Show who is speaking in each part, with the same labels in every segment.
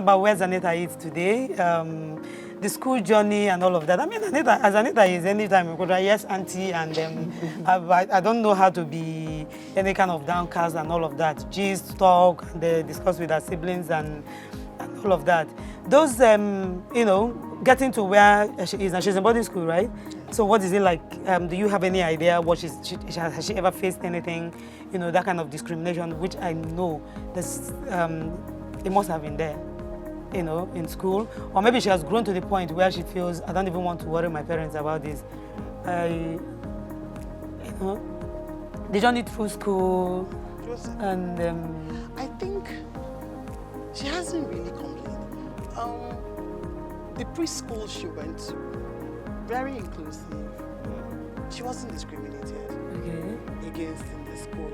Speaker 1: about where Zaneta is today, the school journey and all of that. I mean, Anita is anytime because yes, auntie, and I don't know how to be any kind of downcast and all of that. Gist, talk, and discuss with her siblings and all of that. Those, you know, getting to where she is, and she's in boarding school, right? So what is it like? Do you have any idea what has she ever faced anything, you know, that kind of discrimination, which I know there's, it must have been there, you know, in school, or maybe she has grown to the point where she feels, I don't even want to worry my parents about this. You know, the journey through school, and
Speaker 2: I think she hasn't really complained. The preschool she went to, very inclusive. She wasn't discriminated against in the school.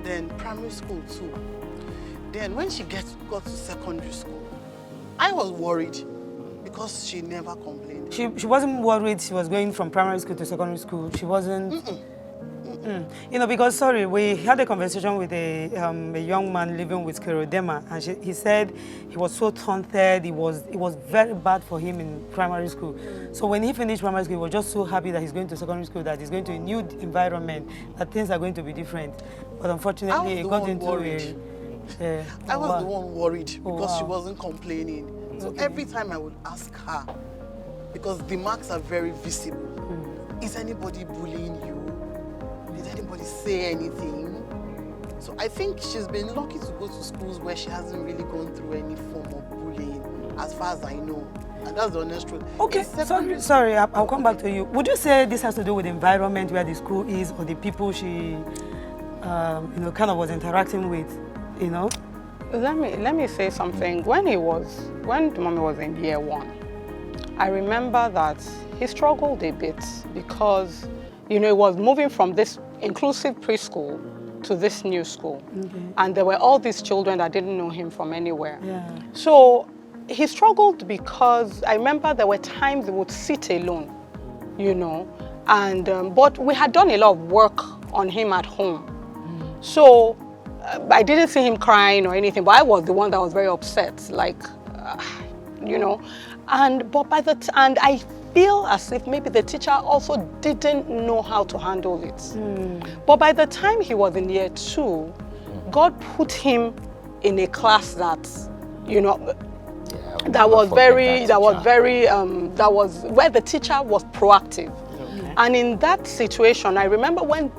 Speaker 2: Then primary school too. Then when she got to secondary school, I was worried because she never complained.
Speaker 1: She wasn't worried she was going from primary school to secondary school. She wasn't... You know, because, sorry, we had a conversation with a young man living with scleroderma, and he said he was so taunted, it was very bad for him in primary school. So when he finished primary school, he was just so happy that he's going to secondary school, that he's going to a new environment, that things are going to be different. But unfortunately, he got into
Speaker 2: I was the one worried because she wasn't complaining. So every time I would ask her, because the marks are very visible, is anybody bullying you? Did anybody say anything? So I think she's been lucky to go to schools where she hasn't really gone through any form of bullying, as far as I know. And that's the honest truth.
Speaker 1: Okay, sorry, I'll come back to you. Would you say this has to do with the environment where the school is, or the people she, you know, kind of was interacting with, you know?
Speaker 3: Let me say something. When the mommy was in year 1, I remember that he struggled a bit because, you know, it was moving from this inclusive preschool to this new school. And there were all these children that didn't know him from anywhere. So he struggled because I remember there were times he would sit alone, you know, and but we had done a lot of work on him at home. So I didn't see him crying or anything, but I was the one that was very upset, like, you know, and I feel as if maybe the teacher also didn't know how to handle it. But by the time he was in year 2, God put him in a class that, you know, that was where the teacher was proactive. And in that situation, I remember when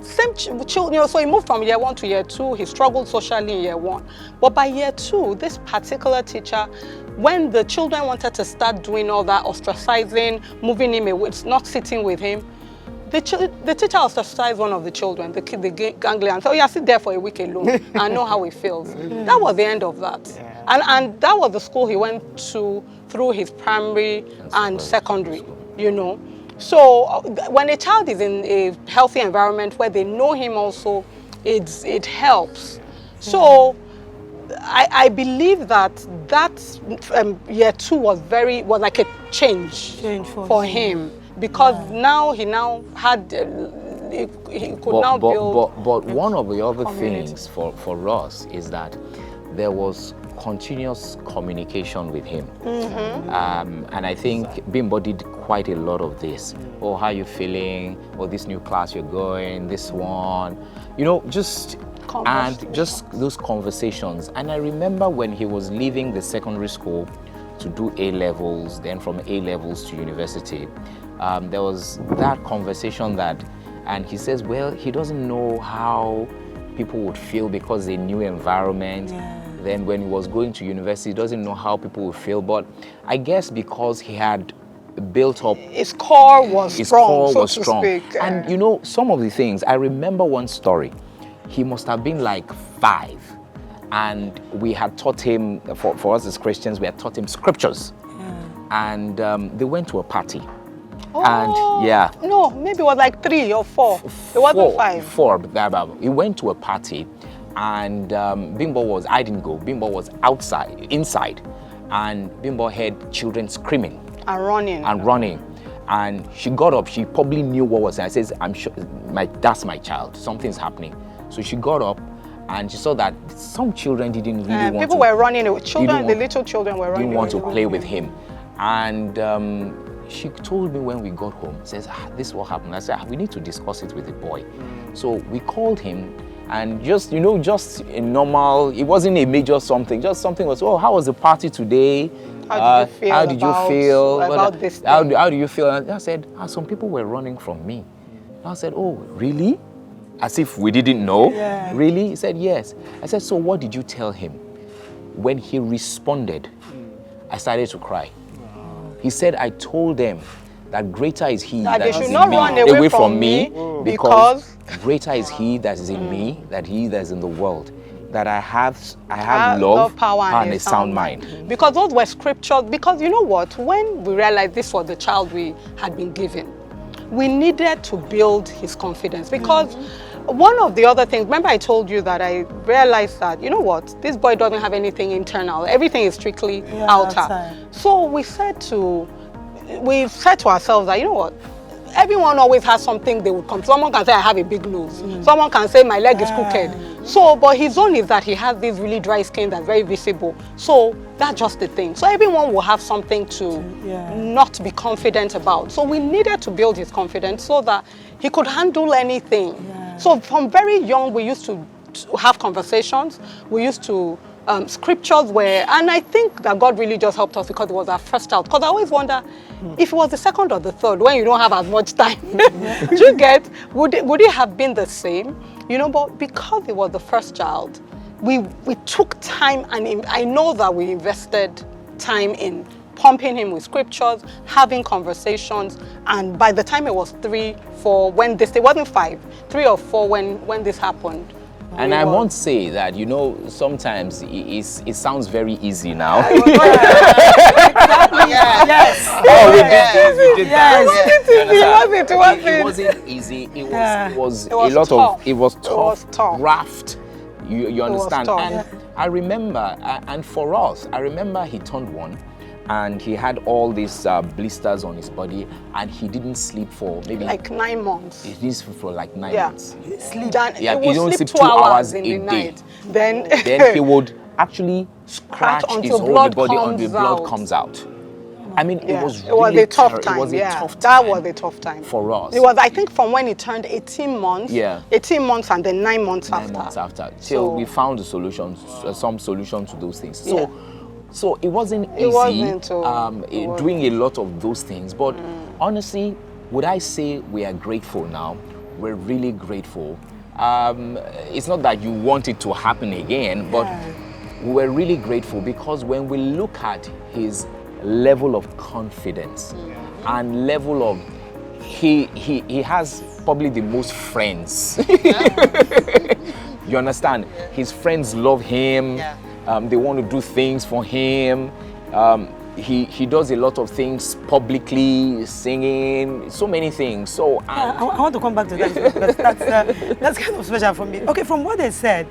Speaker 3: children, you know, so he moved from year 1 to year 2, he struggled socially in year 1. But by year 2, this particular teacher, when the children wanted to start doing all that ostracizing, moving him away, not sitting with him, the teacher ostracized one of the children, the ganglion. So yeah, sit there for a week alone and know how he feels. That was the end of that. And that was the school he went to through his primary and secondary, you know. So when a child is in a healthy environment where they know him also, it helps. So I believe that year 2 was like a change for him, because now he had he could now build.
Speaker 4: But one of the other things for us is that there was continuous communication with him. And I think Bimbo did quite a lot of this. Oh, how are you feeling? Oh, this new class you're going, this one. You know, just those conversations. And I remember when he was leaving the secondary school to do A-levels, then from A-levels to university, there was that conversation and he says, well, he doesn't know how people would feel because a new environment. Then when he was going to university, he doesn't know how people would feel. But I guess because he had built up...
Speaker 3: His core was strong.
Speaker 4: And you know, some of the things, I remember one story. He must have been like 5. And we had taught him, for us as Christians, we had taught him scriptures. And they went to a party.
Speaker 3: No, maybe it was like 3 or 4. It wasn't 5.
Speaker 4: 4. He went to a party. And Bimbo I didn't go. Bimbo was inside. And Bimbo heard children screaming.
Speaker 3: And
Speaker 4: running. And she got up. She probably knew what was. I says, I'm sure that's my child. Something's happening. So she got up and she saw that some children didn't really want
Speaker 3: people
Speaker 4: to.
Speaker 3: were running away. Children, the little children were running
Speaker 4: didn't want to
Speaker 3: away.
Speaker 4: play with him. And she told me when we got home, says, this is what happened. I said, we need to discuss it with the boy. So we called him, and just a normal, it wasn't a major something, just something was, oh, how was the party today?
Speaker 3: How did you feel
Speaker 4: about
Speaker 3: this thing?
Speaker 4: How do you feel? And I said, some people were running from me. I said, oh, really? As if we didn't know.
Speaker 1: Yeah.
Speaker 4: Really? He said, yes. I said, so what did you tell him? When he responded, I started to cry. He said, I told them that greater is he that
Speaker 3: they
Speaker 4: is
Speaker 3: should
Speaker 4: in
Speaker 3: not
Speaker 4: me,
Speaker 3: run away from
Speaker 4: me,
Speaker 3: me
Speaker 4: because greater is he that is in me, that he that is in the world. That I have love, power, and a sound mind.
Speaker 3: Because those were scriptures. Because you know what? When we realized this was the child we had been given, we needed to build his confidence. Because one of the other things, remember I told you that I realized that, you know what, this boy doesn't have anything internal. Everything is strictly outer. So we said to ourselves that, you know what, everyone always has something they would come. Someone can say, I have a big nose. Someone can say, my leg is crooked. So, but his own is that he has this really dry skin that's very visible. So that's just the thing. So everyone will have something to not be confident about. So we needed to build his confidence so that he could handle anything. So from very young, we used to have conversations. We used to scriptures were, and I think that God really just helped us because it was our first child. Because I always wonder if it was the second or the third, when you don't have as much time, do you get, would it have been the same? You know, but because it was the first child, we took time, and I know that we invested time in pumping him with scriptures, having conversations, and by the time it was 3, 4, when this, it wasn't 5, 3 or 4 when this happened.
Speaker 4: And I won't say that, you know, sometimes it sounds very easy now.
Speaker 1: Yes.
Speaker 4: Oh, we did that.
Speaker 3: It
Speaker 4: wasn't easy. It was
Speaker 3: tough.
Speaker 4: It was tough. Raft. You understand?
Speaker 3: Tough.
Speaker 4: And I remember, and for us, I remember he turned 1. And he had all these blisters on his body, and he didn't sleep for maybe
Speaker 3: like 9 months.
Speaker 4: He didn't sleep for like 9 months.
Speaker 3: He
Speaker 4: would
Speaker 3: sleep
Speaker 4: 2 hours in the
Speaker 3: night.
Speaker 4: Then he would actually scratch his whole body until the blood comes out. I mean, it was really
Speaker 3: a tough time.
Speaker 4: It was a tough time.
Speaker 3: That was a tough time
Speaker 4: for us.
Speaker 3: It was, I think, from when he turned 18 months. 18 months and then 9 months after.
Speaker 4: 9 months after. Till we found the solutions, some solution to those things. So it wasn't easy doing a lot of those things. But honestly, would I say we are grateful now? We're really grateful. It's not that you want it to happen again, but we're really grateful because when we look at his level of confidence and level of, he has probably the most friends. You understand? His friends love him. They want to do things for him. He does a lot of things publicly, singing, so many things. So
Speaker 1: I want to come back to that because that's kind of special for me. Okay, from what they said,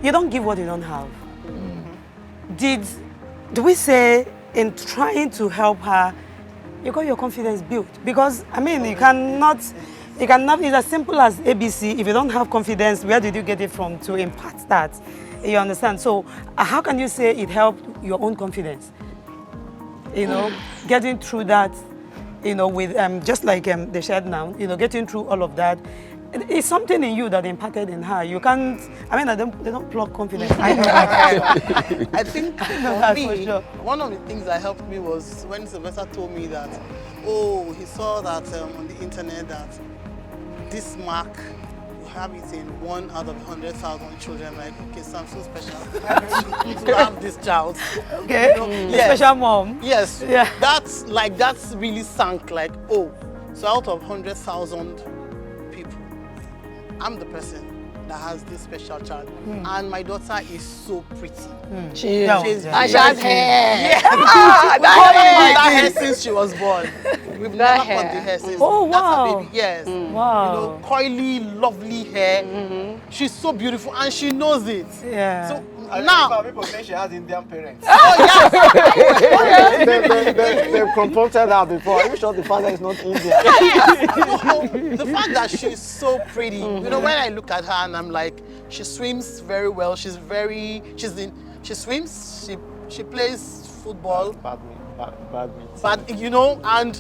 Speaker 1: you don't give what you don't have. Do we say in trying to help her, you got your confidence built? Because I mean, you cannot. It's as simple as ABC. If you don't have confidence, where did you get it from to impart that? You understand? So how can you say it helped your own confidence? You know, getting through that, you know, with just like they shared now, you know, getting through all of that. It's something in you that impacted in her. You can't, I mean, they don't plug confidence. I know that.
Speaker 2: I think for me, one of the things that helped me was when Sylvester told me that, oh, he saw that on the internet that this mark, you have it in 1 out of 100,000 children. Like, okay, so I'm so special to have this child.
Speaker 1: Okay, you know, special mom.
Speaker 2: Yes, that's really sunk. Like, oh, so out of 100,000 people, I'm the person that has this special child, and my daughter is so pretty.
Speaker 3: She has hair.
Speaker 2: Yeah, that hair since she was born. We've never cut the hair since.
Speaker 1: Oh wow!
Speaker 2: That's her baby. Yes.
Speaker 1: Wow.
Speaker 2: You know, coily, lovely hair. She's so beautiful, and she knows it.
Speaker 1: Yeah.
Speaker 2: So
Speaker 5: I
Speaker 2: now
Speaker 5: people say she has Indian parents.
Speaker 2: Oh yes.
Speaker 5: They've confronted her before. Are you sure the father is not Indian?
Speaker 2: The fact that she's so pretty, you know, when I look at her and I'm like, She swims very well. She swims, she plays football.
Speaker 5: Badminton.
Speaker 2: You know, and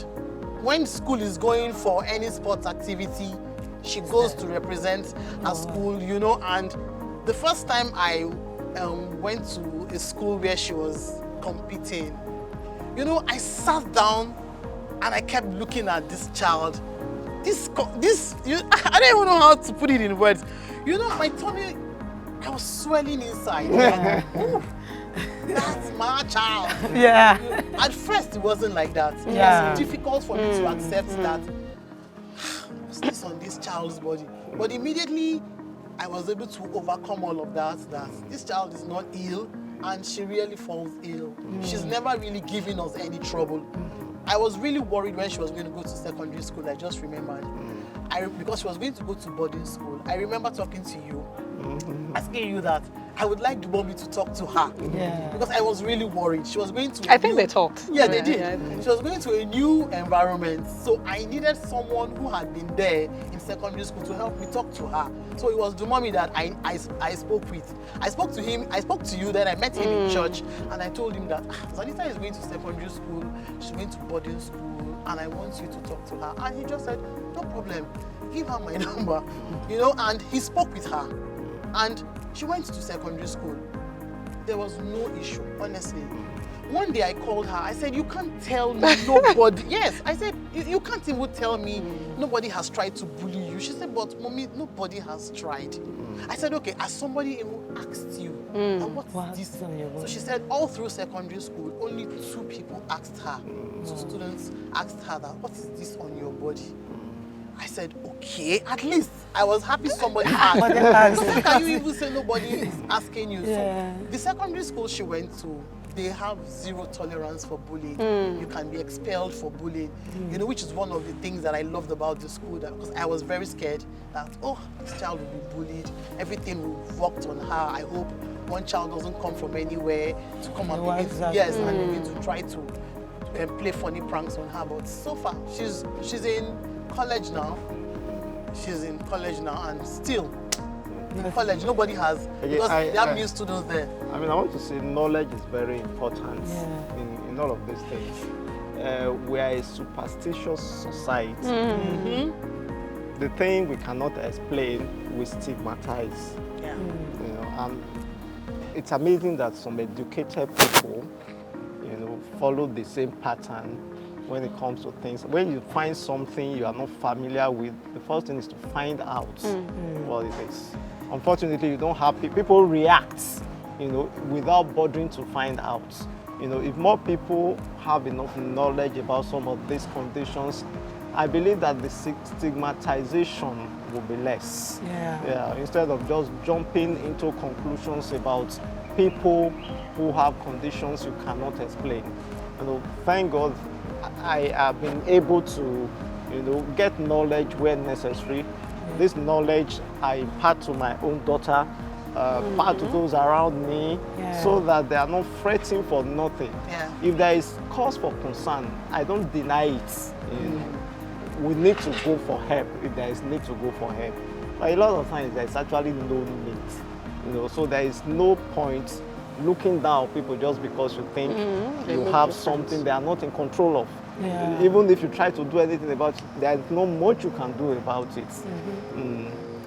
Speaker 2: when school is going for any sports activity, she goes to represent her school, you know. And the first time I went to a school where she was competing, you know, I sat down and I kept looking at this child. I don't even know how to put it in words. You know, my tummy, I was swelling inside.
Speaker 1: Yeah.
Speaker 2: Ooh, that's my child.
Speaker 1: Yeah.
Speaker 2: At first, it wasn't like that.
Speaker 1: Yeah.
Speaker 2: It was difficult for me to accept that. What's this on this child's body? But immediately, I was able to overcome all of that. That this child is not ill, and she really falls ill. She's never really given us any trouble. I was really worried when she was going to go to secondary school. I just remembered. Because she was going to go to boarding school. I remember talking to you, asking you that I would like the mommy to talk to her.
Speaker 1: Yeah.
Speaker 2: Because I was really worried. She was going to...
Speaker 3: I think they talked.
Speaker 2: Yeah, they did. Yeah, she was going to a new environment. So I needed someone who had been there in secondary school to help me talk to her. So it was the mommy that I spoke with. I spoke to him, I spoke to you, then I met him in church, and I told him that Zanita is going to secondary school, she's going to boarding school, and I want you to talk to her. And he just said, no problem, give her my number. You know, and he spoke with her. And she went to secondary school. There was no issue, honestly. One day I called her. I said, you can't tell me nobody. Yes, I said, you can't even tell me nobody has tried to bully you. She said, but mommy, nobody has tried. I said, okay, has somebody even asked you? And what's this? So she said, all through secondary school, only 2 people asked her. 2 students asked her that, what is this on your body? I said, okay, at least I was happy somebody asked. So how can you even say nobody is asking you?
Speaker 1: Yeah.
Speaker 2: So the secondary school she went to, they have 0 tolerance for bullying. You can be expelled for bullying, you know, which is one of the things that I loved about the school, because I was very scared that, oh, this child will be bullied, everything will work on her. I hope one child doesn't come from anywhere to come and begin to, yes, and begin to try to play funny pranks on her. But so far, she's in college now. She's in college now, and still in college nobody has, because they have new students there.
Speaker 5: I mean, I want to say knowledge is very important in all of these things. We are a superstitious society. The thing we cannot explain, we stigmatize.
Speaker 2: Yeah.
Speaker 5: You know, and it's amazing that some educated people, you know, follow the same pattern when it comes to things. When you find something you are not familiar with, the first thing is to find out what it is. Unfortunately, you don't have people react, you know, without bothering to find out. You know, if more people have enough knowledge about some of these conditions, I believe that the stigmatization will be less. Yeah, instead of just jumping into conclusions about people who have conditions you cannot explain. You know, thank God I have been able to, you know, get knowledge where necessary. This knowledge I impart to my own daughter, part to those around me, so that they are not fretting for nothing. If there is cause for concern, I don't deny it. You know, we need to go for help if there is need to go for help. But a lot of times there is actually no need. You know, so there is no point looking down on people just because you think you have something they are not in control of. Even if you try to do anything about it, there is not much you can do about it.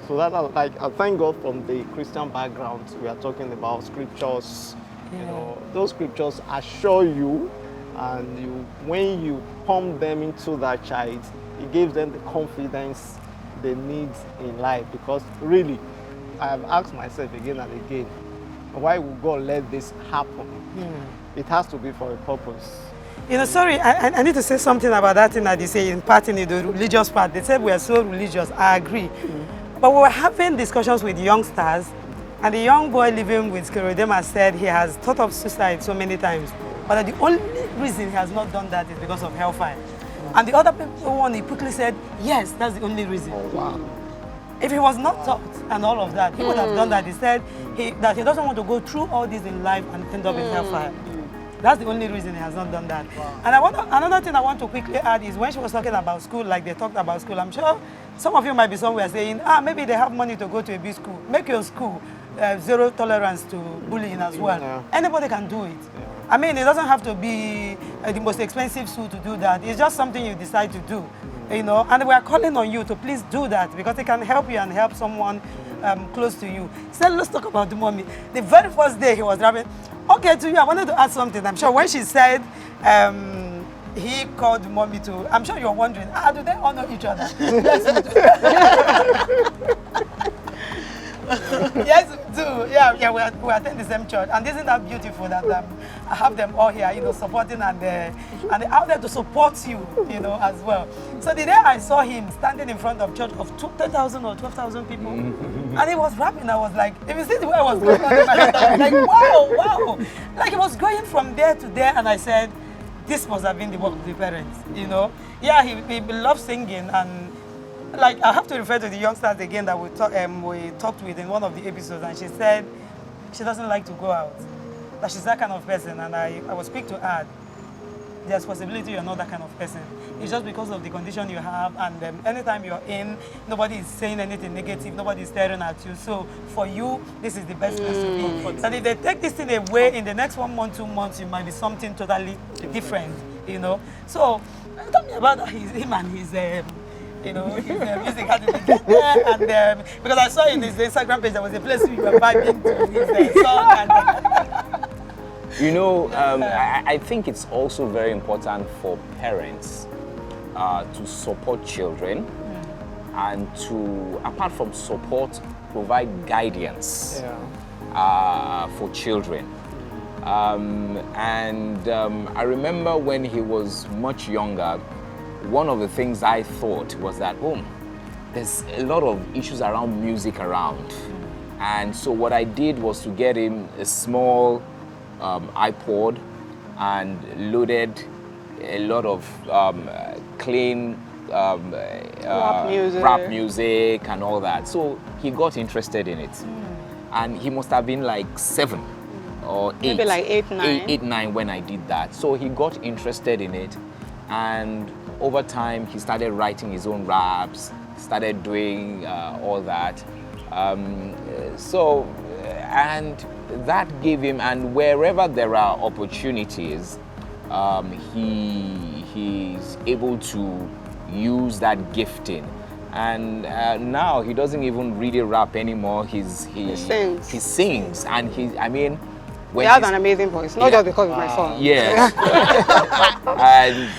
Speaker 5: So that, like, I thank God from the Christian background, we are talking about scriptures. You know, those scriptures assure you, and when you pump them into that child, it gives them the confidence they need in life. Because really, I have asked myself again and again, why would God let this happen? It has to be for a purpose.
Speaker 1: You know, sorry, I need to say something about that thing that they say in part, in the religious part. They said we are so religious. I agree. But we were having discussions with youngsters, and the young boy living with scleroderma said he has thought of suicide so many times, but that the only reason he has not done that is because of hellfire. And the other one, he quickly said, yes, that's the only reason.
Speaker 5: Oh, wow.
Speaker 1: If he was not taught and all of that, he would have done that. He said that he doesn't want to go through all this in life and end up in hellfire. That's the only reason he has not done that. Wow. And another thing I want to quickly add is when she was talking about school, like they talked about school, I'm sure some of you might be somewhere saying, maybe they have money to go to a big school. Make your school zero tolerance to bullying as well.
Speaker 5: Yeah.
Speaker 1: Anybody can do it.
Speaker 5: Yeah.
Speaker 1: I mean, it doesn't have to be the most expensive school to do that. It's just something you decide to do, you know. And we are calling on you to please do that because it can help you and help someone close to you. So let's talk about the mommy. The very first day he was driving. Okay, to you, I wanted to add something. I'm sure when she said he called mommy to, I'm sure you're wondering, do they honor each other? Yes, we do. Yeah, we attend the same church, and isn't that beautiful that I have them all here, you know, supporting and they're out there to support you, you know, as well. So the day I saw him standing in front of church of 10,000 or 12,000 people, and he was rapping, I was like, if you see the way I was going on in my head, I was like, wow, like he was going from there to there, and I said, this must have been the work of the parents, you know. Yeah, he loves singing, and like I have to refer to the youngsters again that we talked with in one of the episodes, and she said she doesn't like to go out, that she's that kind of person, and I was quick to add, there's possibility you're not that kind of person. It's just because of the condition you have, and anytime you're in, nobody is saying anything negative, nobody is staring at you. So for you, this is the best place to be. And if they take this thing away in the next 1 month, 2 months, it might be something totally different, you know. So tell me about him and his you know, his music had to be there, and because I saw in his Instagram page there was a place where you were vibing to his song. And,
Speaker 4: you know, I think it's also very important for parents to support children and to, apart from support, provide guidance for children. I remember when he was much younger, one of the things I thought was that, there's a lot of issues around music around. And so what I did was to get him a small iPod and loaded a lot of clean rap music and all that. So he got interested in it. And he must have been like 7 or 8.
Speaker 3: Maybe like 8, 9.
Speaker 4: 8, 9 when I did that. So he got interested in it. And over time, he started writing his own raps, started doing all that. And that gave him, and wherever there are opportunities, he's able to use that gifting. And now he doesn't even really rap anymore. He sings. He sings, and he has
Speaker 3: an amazing voice, not just because of my song.
Speaker 4: Yes. And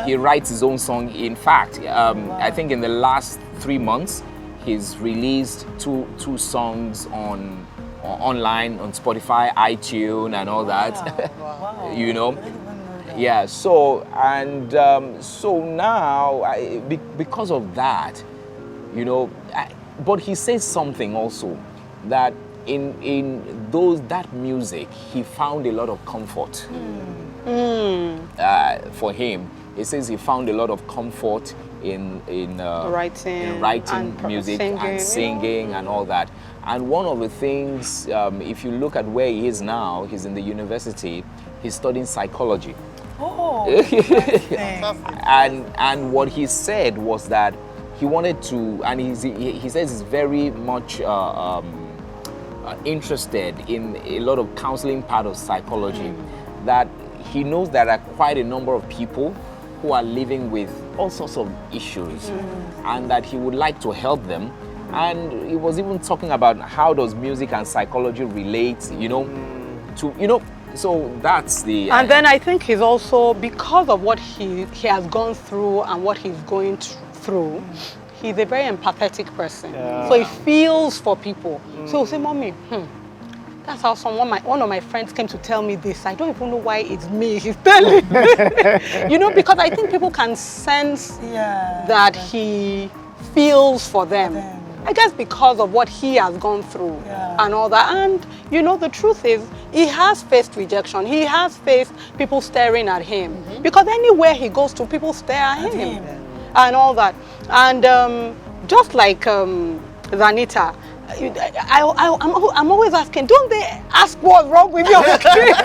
Speaker 4: he writes his own song. In fact, I think in the last 3 months, he's released two songs online on Spotify, iTunes, and all that.
Speaker 1: Wow.
Speaker 4: You know. Yeah. So now, because of that, you know, but he says something also that. In that music, he found a lot of comfort. For him, he says he found a lot of comfort in writing music and singing and all that. And one of the things, if you look at where he is now, he's in the university. He's studying psychology.
Speaker 1: Oh,
Speaker 4: and what he said was that he wanted to, and he says he's very much. Interested in a lot of counseling part of psychology, that he knows there are quite a number of people who are living with all sorts of issues, and that he would like to help them. And he was even talking about how does music and psychology relate, you know, to, you know, so that's the...
Speaker 3: And then I think he's also, because of what he has gone through and what he's going through, he's a very empathetic person. Yeah. So he feels for people. So he'll say, Mommy, that's how one of my friends came to tell me this. I don't even know why it's me he's telling. You know, because I think people can sense that he feels for them. I guess because of what he has gone through and all that. And, you know, the truth is, he has faced rejection. He has faced people staring at him. Because anywhere he goes to, people stare at him. And all that. And just like Zanita, I'm always asking, don't they ask what's wrong with your kid?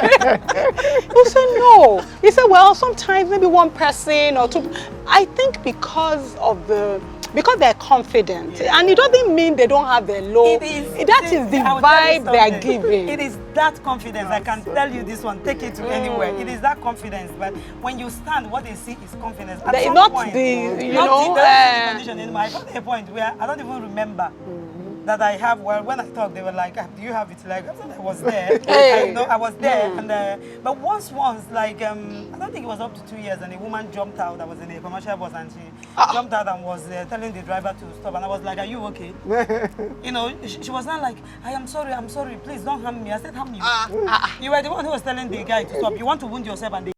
Speaker 3: He said no. He said, well, sometimes maybe one person or two. I think because of the because they're confident. And it doesn't mean they don't have their low. That is the vibe they're giving.
Speaker 1: It is that confidence. I can tell you this one, take it to anywhere. It is that confidence. But when you stand, what they see is confidence. At some
Speaker 3: not
Speaker 1: point,
Speaker 3: the, you
Speaker 1: not
Speaker 3: know,
Speaker 1: the condition anymore. I got to a point where I don't even remember that I have. Well, when I talk, they were like, "Do you have it?" Like, I thought I was there.
Speaker 3: Hey.
Speaker 1: I was there. And but once, like, I don't think it was up to 2 years, and a woman jumped out. I was in a commercial bus, and she jumped out and was telling the driver to stop. And I was like, "Are you okay?" You know, she was not like, I'm sorry, please don't harm me." I said, "Harm you? You were the one who was telling the guy to stop. You want to wound yourself, and